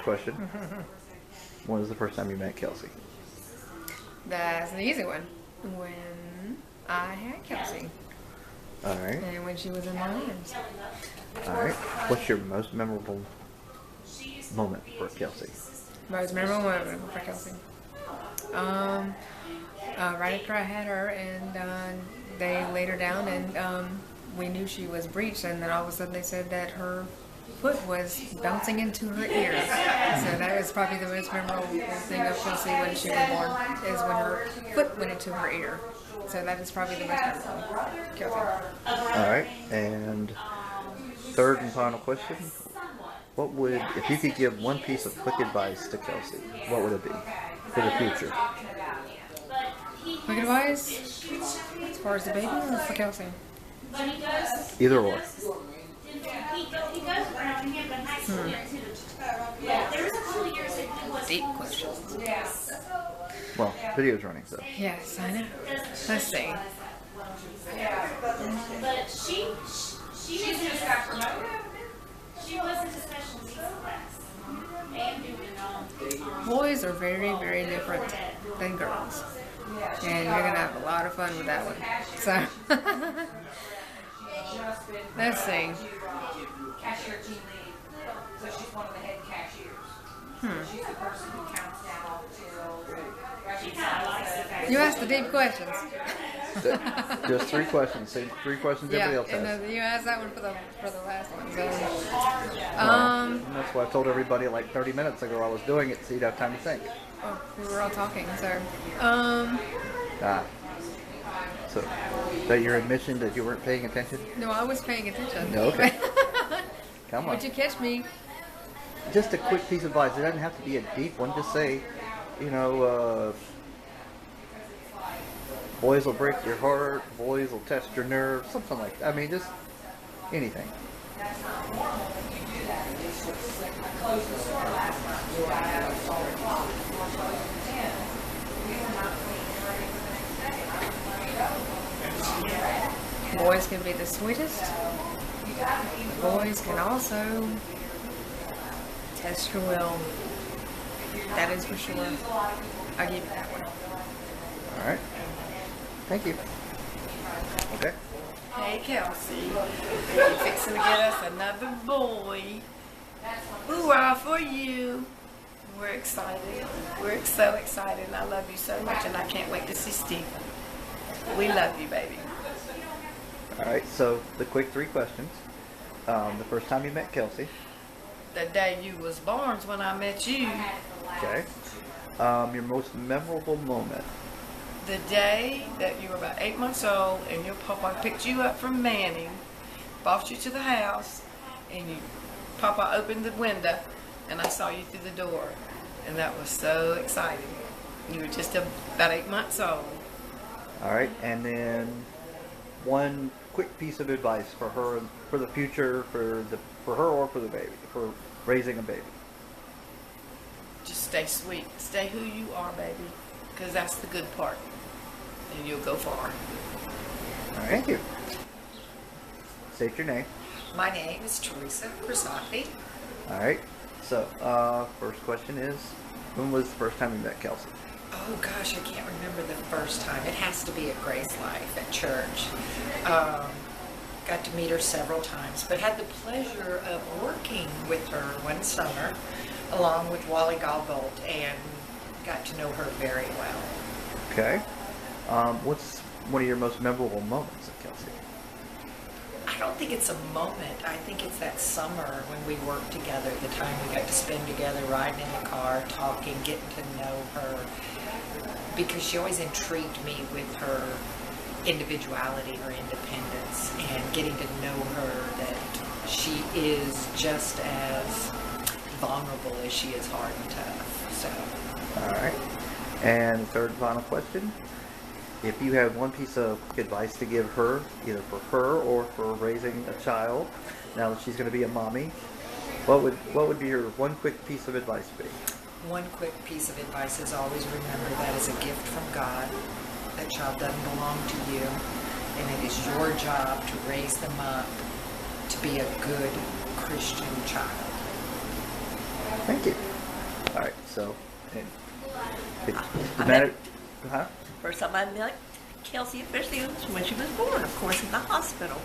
question. When was the first time you met Kelsey? That's an easy one. When I had Kelsey. All right. And when she was in my arms. All right. What's your most memorable moment for Kelsey? Most memorable moment for Kelsey. Right after I had her, and they laid her down, and we knew she was breached, and then all of a sudden they said that her foot was bouncing into her ear. So that was probably the most memorable thing of Kelsey when she was born, is when her foot went into her ear. So that is probably the most memorable Kelsey. All right. And third and final question. What would, if you could give one piece of quick advice to Kelsey, what would it be for the future? Quick advice? As far as the baby or for Kelsey? Either or. Deep questions. Well, video's running, so. Yes, I know. Let's see. But she just got promoted. She wasn't a special needs class. And doing Boys are very, very different than girls. And you're going to have a lot of fun with that one. So, let's see. Cashier team lead. So she's one of the head cashiers. She's the person who counts down till You asked the deep questions. Just 3 questions. Same 3 questions everybody else has. And you asked that one for the last one. So, And that's why I told everybody like 30 minutes ago I was doing it, so you'd have time to think. oh, we were all talking. So, So, that your admission that you weren't paying attention? no, I was paying attention. No, okay. Come on. Would you catch me? Just a quick piece of advice. It doesn't have to be a deep one. Just say, boys will break your heart, boys will test your nerves, something like that. I mean, just anything. Boys can be the sweetest. Boys can also test your will. That is for sure. I'll give you that one. All right. Thank you. Okay. Hey Kelsey, you fixing to get us another boy. Hoorah for you. We're excited. We're so excited, and I love you so much, and I can't wait to see Stephen. We love you, baby. All right. So the quick 3 questions. The first time you met Kelsey. The day you was born is when I met you. Okay. Your most memorable moment. The day that you were about 8 months old, and your papa picked you up from Manning, brought you to the house, and Papa opened the window, and I saw you through the door, and that was so exciting. You were just about 8 months old. All right. And then one quick piece of advice for her for the future, for her or for the baby, for raising a baby. Just stay sweet. Stay who you are, baby, because that's the good part, and you'll go far. All right. Thank you. State your name. My name is Teresa Crisafi. All right. So, first question is, when was the first time you met Kelsey? Oh gosh, I can't remember the first time. It has to be at Grace Life at church. Got to meet her several times, but had the pleasure of working with her one summer along with Wally Galbolt, and got to know her very well. Okay. What's one of your most memorable moments of Kelsey? I don't think it's a moment. I think it's that summer when we worked together, the time we got to spend together, riding in the car, talking, getting to know her. Because she always intrigued me with her individuality, her independence, and getting to know her, that she is just as vulnerable as she is hard and tough. So. All right. And third and final question. If you had one piece of advice to give her, either for her or for raising a child, now that she's going to be a mommy, what would be your one quick piece of advice be? One quick piece of advice is always remember that is a gift from God. That child doesn't belong to you, and it is your job to raise them up to be a good Christian child. Thank you. All right, so and it, the I matter, met- huh? First time I met Kelsey officially was when she was born, of course, in the hospital.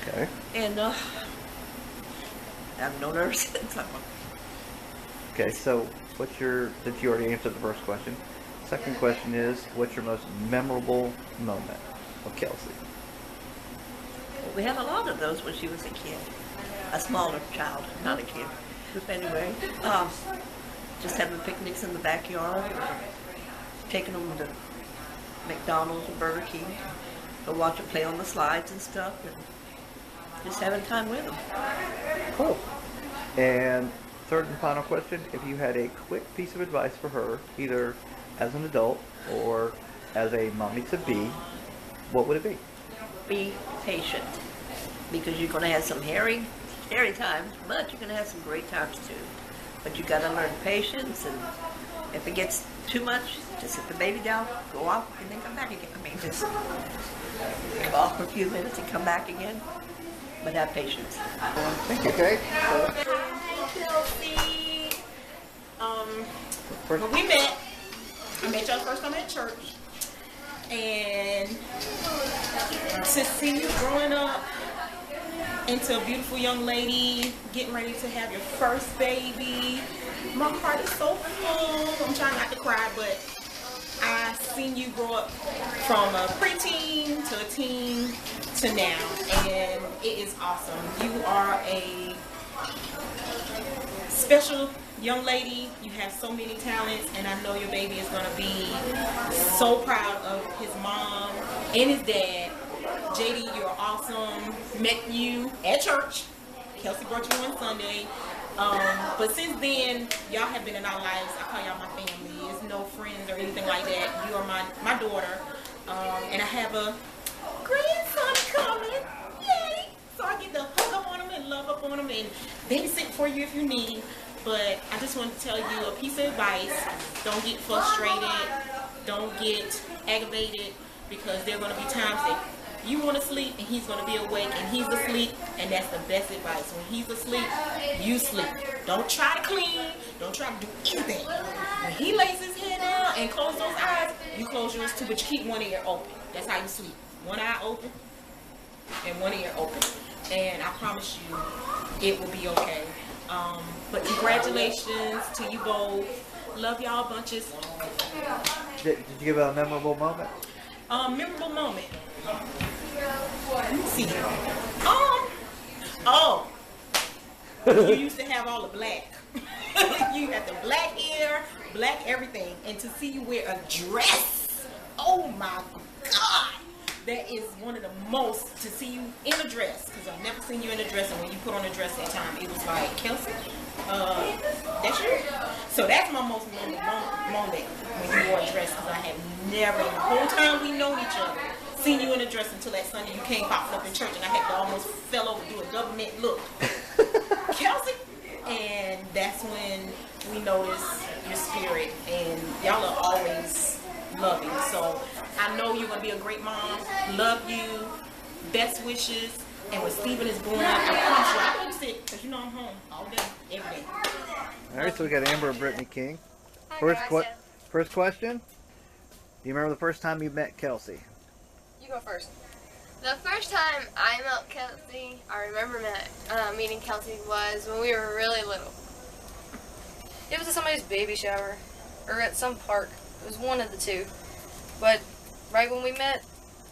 Okay. And I've known her since. Okay, so what's your, since you already answered the first question, second question is, what's your most memorable moment of Kelsey? We had a lot of those when she was a kid. A smaller child, not a kid. Anyway, just having picnics in the backyard, taking them to McDonald's or Burger King, go watch them play on the slides and stuff, and just having time with them. Cool. And third and final question, if you had a quick piece of advice for her, either as an adult or as a mommy to be, what would it be? Be patient, because you're going to have some hairy times, but you're going to have some great times too. But you got to learn patience, and if it gets too much, just sit the baby down, go off, and then come back again. I mean, just go off for a few minutes and come back again, but have patience. Thank you. Okay. Kelsey. First, When we met, I met y'all first time at church, and to see you growing up into a beautiful young lady, getting ready to have your first baby, my heart is so full. I'm trying not to cry, but I seen you grow up from a preteen to a teen to now, and it is awesome. You are a special young lady. You have so many talents, and I know your baby is going to be so proud of his mom and his dad. JD, you're awesome. Met you at church. Kelsey brought you on Sunday. But since then, y'all have been in our lives. I call y'all my family. There's no friends or anything like that. You are my daughter. And I have a grandson coming. Yay! So I get to hug up on him and love up on him and babysit for you if you need. But I just wanted to tell you a piece of advice. Don't get frustrated. Don't get aggravated, because there are going to be times that you want to sleep and he's going to be awake and he's asleep, and that's the best advice. When he's asleep, you sleep. Don't try to clean. Don't try to do anything. When he lays his head down and closes those eyes, you close yours too, but you keep one ear open. That's how you sleep. One eye open and one ear open. And I promise you, it will be okay. But congratulations to you both. Love y'all bunches. did you give a memorable moment? Memorable moment. Let me see. You used to have all the black. You had the black hair, black everything, and to see you wear a dress. Oh my God. That is one of the most, to see you in a dress, because I've never seen you in a dress, and when you put on a dress that time, it was like, Kelsey, that's you? So that's my most memorable moment, when you wore a dress, because I had never, the whole time we known each other, seen you in a dress until that Sunday you came popping up in church, and I had to almost fell over, do a government look. Kelsey? And that's when we noticed your spirit, and y'all are always loving. So I know you're going to be a great mom. Love you. Best wishes. And when Steven is born, I promise you, I babysit, because you know I'm home all day, every day. All right, so we got Amber and Brittany King. First question. Do you remember the first time you met Kelsey? You go first. The first time I met Kelsey, I remember meeting Kelsey was when we were really little. It was at somebody's baby shower, or at some park. It was one of the two. But right when we met,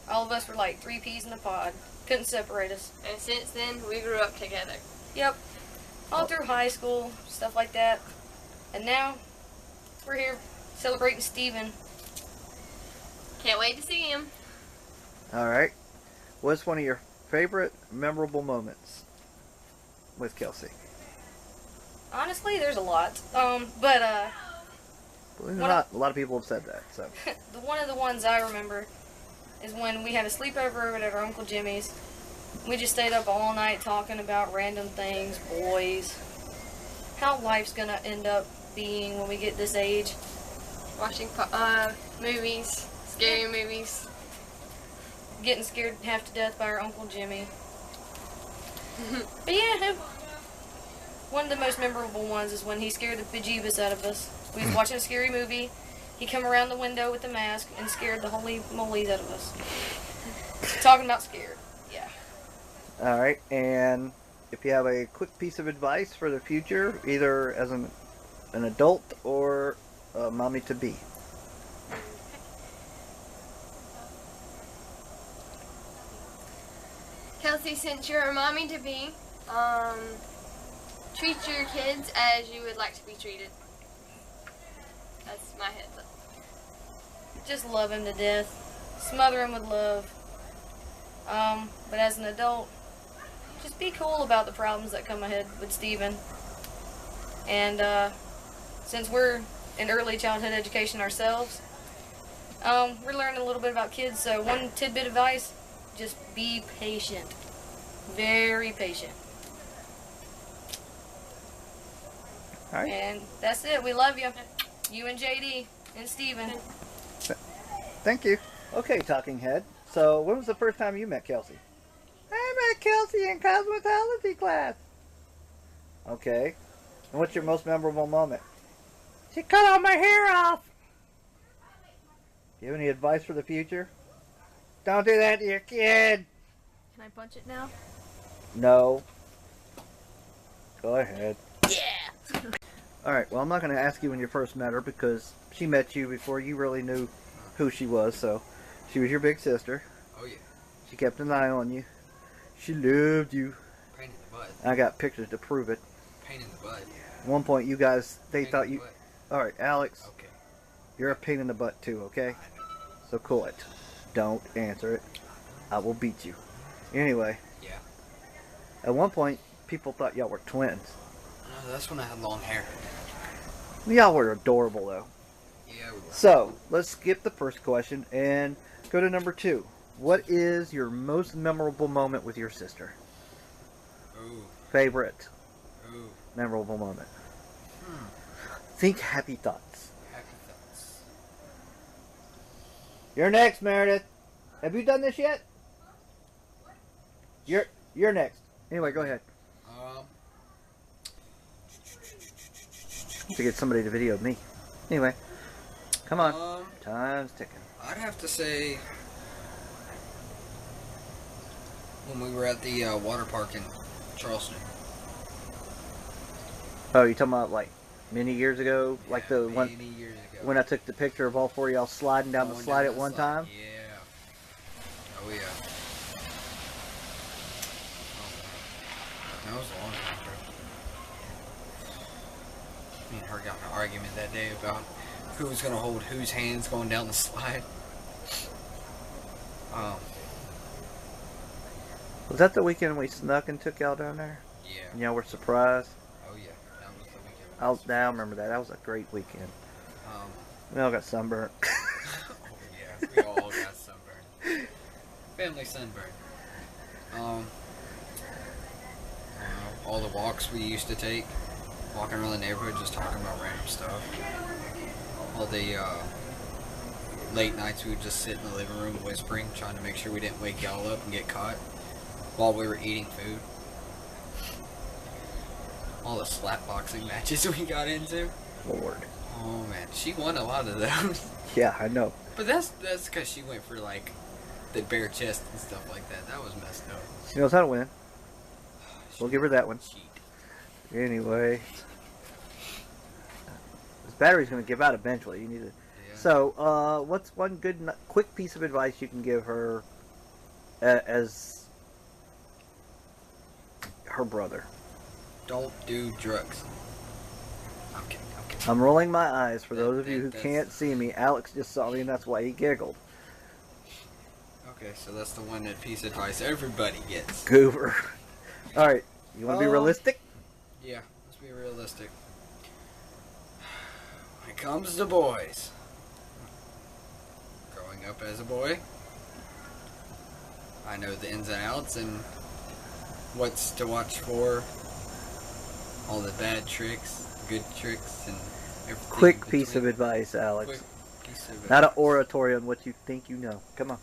all of us were like 3 peas in a pod. Couldn't separate us. And since then, we grew up together. Yep. All through high school, stuff like that. And now, we're here celebrating Steven. Can't wait to see him. All right. What's one of your favorite memorable moments with Kelsey? Honestly, there's a lot. Believe it or not, a lot of people have said that. So One of the ones I remember is when we had a sleepover over at our Uncle Jimmy's. We just stayed up all night talking about random things, boys, how life's gonna end up being when we get this age. Watching movies, scary movies. Getting scared half to death by our Uncle Jimmy. But yeah, one of the most memorable ones is when he scared the bejeebus out of us We was watching a scary movie. He come around the window with the mask and scared the holy molies out of us. Talking about scared. Yeah. All right, and if you have a quick piece of advice for the future, either as an adult or a mommy to be. Kelsey, since you're a mommy to be, treat your kids as you would like to be treated. That's my heads up. Just love him to death. Smother him with love. But as an adult, just be cool about the problems that come ahead with Steven. And since we're in early childhood education ourselves, we're learning a little bit about kids. So one tidbit advice, just be patient. Very patient. All right. And that's it. We love you. You and JD and Steven. Thank you. Okay, talking head. So, when was the first time you met Kelsey? I met Kelsey in cosmetology class. Okay. And what's your most memorable moment? She cut all my hair off. Do you have any advice for the future? Don't do that to your kid. Can I punch it now? No. Go ahead. Yeah. Alright, well, I'm not going to ask you when you first met her because she met you before you really knew who she was, so she was your big sister. Oh, yeah. She kept an eye on you. She loved you. Pain in the butt. I got pictures to prove it. Pain in the butt. At one point, you guys, they Pain thought in the you... butt. Alright, Alex, Okay. you're a pain in the butt too, okay? So cool it. Don't answer it. I will beat you. Anyway. Yeah. At one point, people thought y'all were twins. No, that's when I had long hair. Y'all were adorable, though. Yeah, we were. So, let's skip the first question and go to number 2. What is your most memorable moment with your sister? Ooh. Favorite Ooh. memorable moment. Think happy thoughts. Happy thoughts. You're next, Meredith. Have you done this yet? You're next. Anyway, go ahead. To get somebody to video me. Anyway, come on. Time's ticking. I'd have to say when we were at the water park in Charleston. Oh, you talking about like many years ago? Yeah, like the one many years ago. when I took the picture of all 4 of y'all sliding down the Going slide down at the one slide. time? Yeah. Oh, yeah. That was a long time ago. Me and her got in an argument that day about who was going to hold whose hands going down the slide. Was that the weekend we snuck and took y'all down there? Yeah. And y'all were surprised? Oh, yeah. That was the weekend. I remember that. That was a great weekend. Um, We all got sunburnt. oh, yeah. We all got sunburned. Family sunburn. All the walks we used to take, walking around the neighborhood just talking about random stuff. All the late nights we would just sit in the living room whispering, trying to make sure we didn't wake y'all up and get caught while we were eating food. All the slapboxing matches we got into. Lord. Oh man, she won a lot of those. Yeah, I know. But that's because she went for like the bare chest and stuff like that. That was messed up. She knows how to win. We'll give her that one. Cheat. Anyway. This battery's going to give out eventually. You need to... Yeah. So, what's one good, quick piece of advice you can give her as her brother? Don't do drugs. I'm kidding. I'm rolling my eyes for those of you who can't see me. Alex just saw me and that's why he giggled. Okay, so that's the one that piece of advice everybody gets. Goober. Alright, you want to be realistic? Yeah, let's be realistic. When it comes to boys, growing up as a boy, I know the ins and outs and what's to watch for, all the bad tricks, good tricks, and everything. Quick piece of advice, Alex. Quick piece of advice. Not an oratory on what you think you know. Come on.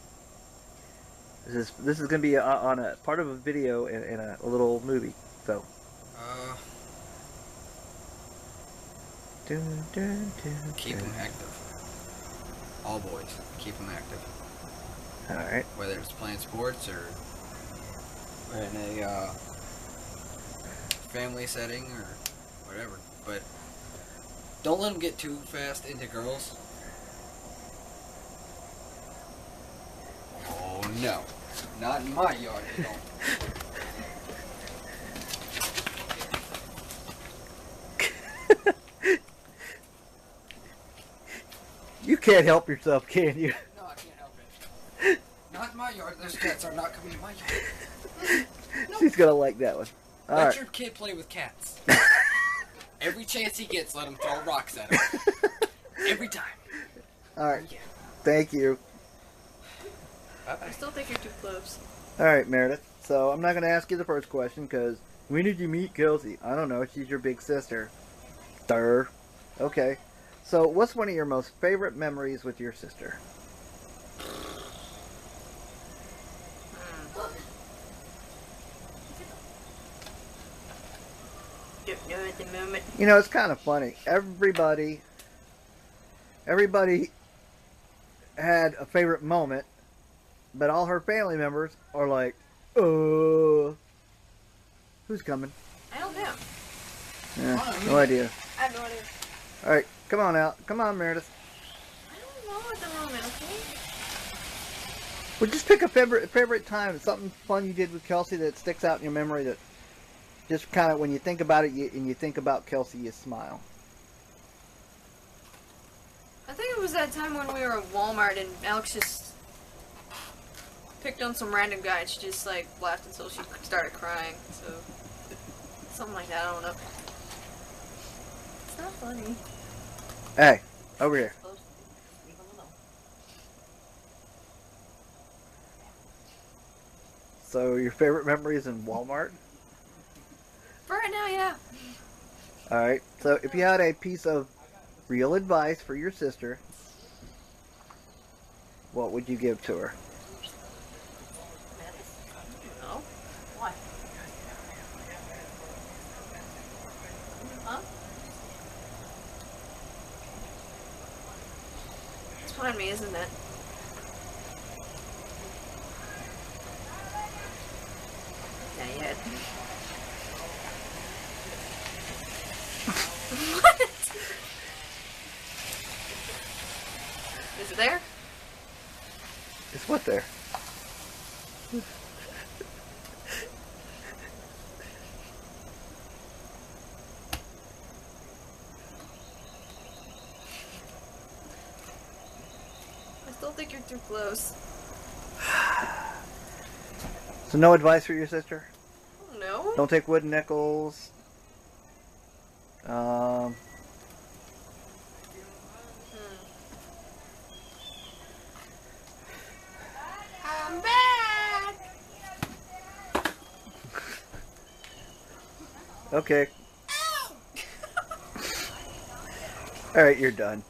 This is going to be on a part of a video in a little movie. So. Keep them active. All boys, keep them active. All right. Whether it's playing sports or in a family setting or whatever. But don't let them get too fast into girls. Oh no, not in my yard. They don't. You can't help yourself, can you? No, I can't help it. Not in my yard. Those cats are not coming in my yard. She's gonna like that one. All Let right. your kid play with cats. Every chance he gets, let him throw rocks at him. Every time. All right. Thank you. I still think you're too close. All right, Meredith. So I'm not gonna ask you the first question because when did you meet Kelsey? I don't know. She's your big sister. Durr. Okay. So what's one of your most favorite memories with your sister? Don't know at the moment. You know, it's kind of funny. Everybody had a favorite moment, but all her family members are like, who's coming? I don't know. Yeah, no idea. I have no idea. All right, come on out. Come on, Meredith. I don't know at the moment, okay? Well, just pick a favorite time. Something fun you did with Kelsey that sticks out in your memory that just kind of, when you think about it and you think about Kelsey, you smile. I think it was that time when we were at Walmart and Alex just picked on some random guy and she just like laughed until she started crying. So something like that, I don't know. It's not funny. Hey, over here. So your favorite memory is in Walmart? For right now, yeah. Alright, so if you had a piece of real advice for your sister, what would you give to her? No. Why? Huh? It's fine me, isn't it? Not yet. What? Is it there? It's what there? I still think you're too close. So no advice for your sister? No. Don't take wooden nickels. I'm back. Okay. Alright, you're done.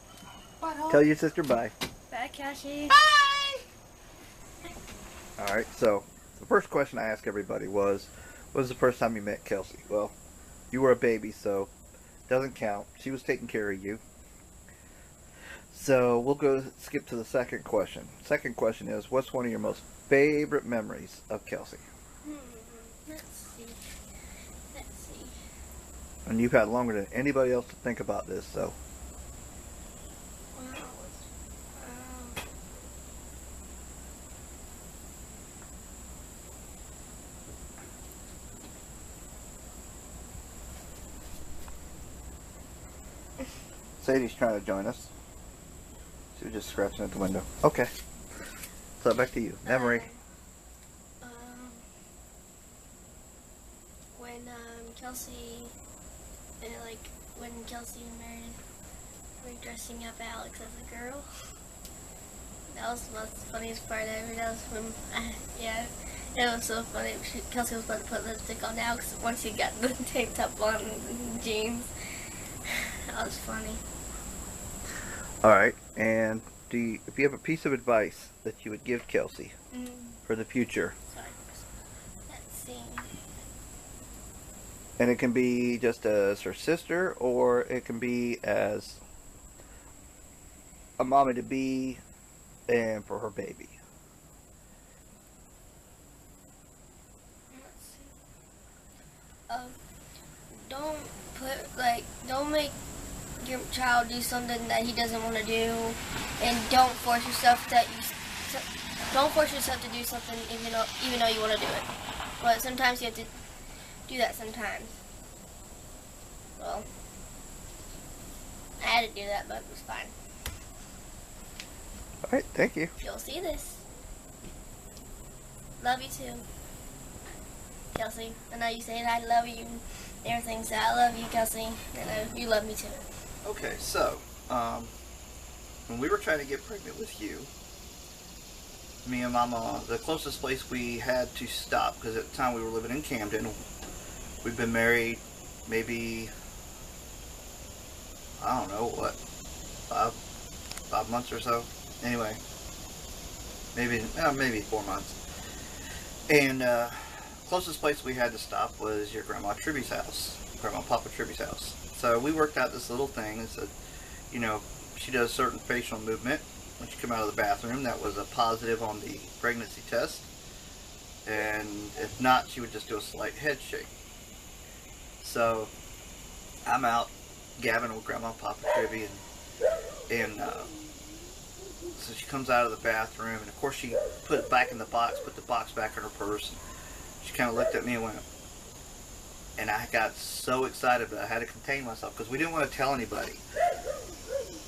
Tell your sister bye. Bye, Cassie. Bye. Alright, so the first question I asked everybody was, when was the first time you met Kelsey? Well, you were a baby, so doesn't count. She was taking care of you. So we'll skip to the second question. Second question is, what's one of your most favorite memories of Kelsey? Let's see. And you've had longer than anybody else to think about this, so. Wow. Sadie's trying to join us. She was just scratching at the window. Okay. So back to you. Memory. When Kelsey, when Kelsey and Meredith were dressing up Alex as a girl. That was the funniest part ever. That was when, yeah, it was so funny. Kelsey was about to put lipstick on Alex once he got the tank top on and jeans. That was funny. Alright, and if you have a piece of advice that you would give Kelsey for the future, Sorry. Let's see. And it can be just as her sister, or it can be as a mommy to be and for her baby. Don't don't make your child do something that he doesn't want to do, and don't force yourself to do something even though you want to do it. But sometimes you have to do that sometimes. Well, I had to do that, but it was fine. Alright, thank you. You'll see this. Love you too, Kelsey. I know you say I love you and everything, so I love you, Kelsey. I know you love me too. Okay, so, when we were trying to get pregnant with you, me and Mama, the closest place we had to stop, because at the time we were living in Camden, we'd been married maybe, I don't know, what, five months or so? Anyway, maybe 4 months. And, closest place we had to stop was your Grandma Tribby's house, Grandma and Papa Tribby's house. So we worked out this little thing and said, you know, she does certain facial movement when she come out of the bathroom that was a positive on the pregnancy test, and if not, she would just do a slight head shake. So I'm out gabbing with Grandma and Papa Tribby, and so she comes out of the bathroom, and of course she put it back in the box, put the box back in her purse. She kind of looked at me and went, and I got so excited, but I had to contain myself because we didn't want to tell anybody.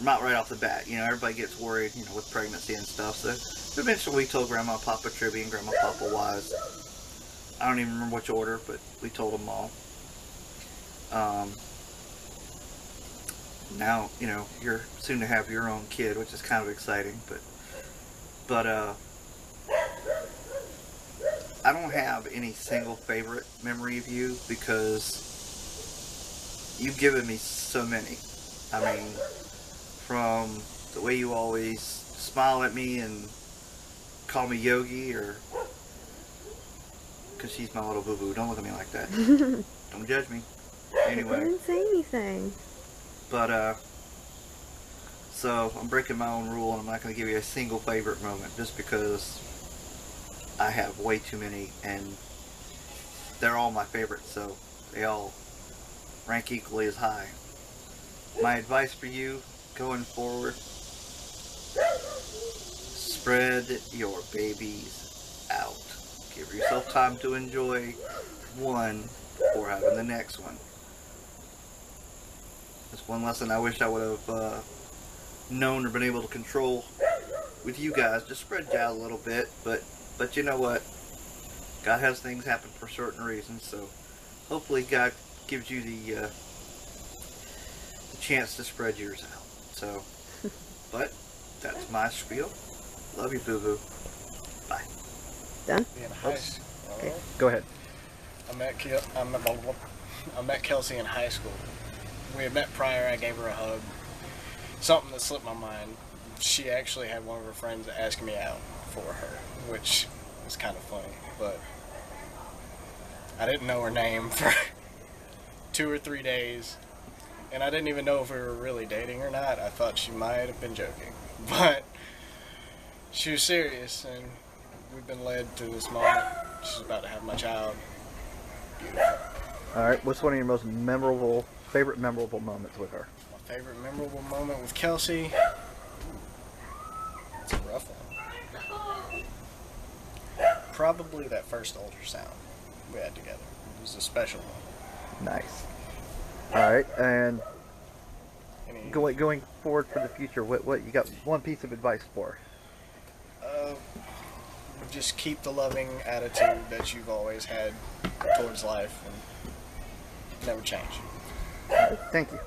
Not right off the bat, you know, everybody gets worried, you know, with pregnancy and stuff. So eventually we told Grandma and Papa Tribby and Grandma and Papa Wise. I don't even remember which order, but we told them all. Now, you know, you're soon to have your own kid, which is kind of exciting, but I don't have any single favorite memory of you because you've given me so many. I mean, from the way you always smile at me and call me Yogi, or because she's my little boo-boo. Don't look at me like that. Don't judge me. Anyway. I didn't say anything. But, so I'm breaking my own rule, and I'm not going to give you a single favorite moment just because I have way too many, and they're all my favorites, so they all rank equally as high. My advice for you going forward: spread your babies out. Give yourself time to enjoy one before having the next one. That's one lesson I wish I would have known or been able to control with you guys. Just spread you out a little bit, but you know what? God has things happen for certain reasons, so hopefully God gives you the chance to spread yours out. So, but that's my spiel. Love you, boo-boo. Bye. Done? Okay, go ahead. I met Kelsey in high school. We had met prior. I gave her a hug. Something that slipped my mind. She actually had one of her friends asking me out for her, which is kind of funny, but I didn't know her name for 2 or 3 days, and I didn't even know if we were really dating or not. I thought she might have been joking, but she was serious, and we've been led to this moment. She's about to have my child. Alright, what's one of your most favorite memorable moments with her? My favorite memorable moment with Kelsey? It's a rough one. Probably that first ultrasound we had together. It was a special one. Nice. Alright, and going forward for the future, what you got one piece of advice for? Just keep the loving attitude that you've always had towards life and never change. Thank you.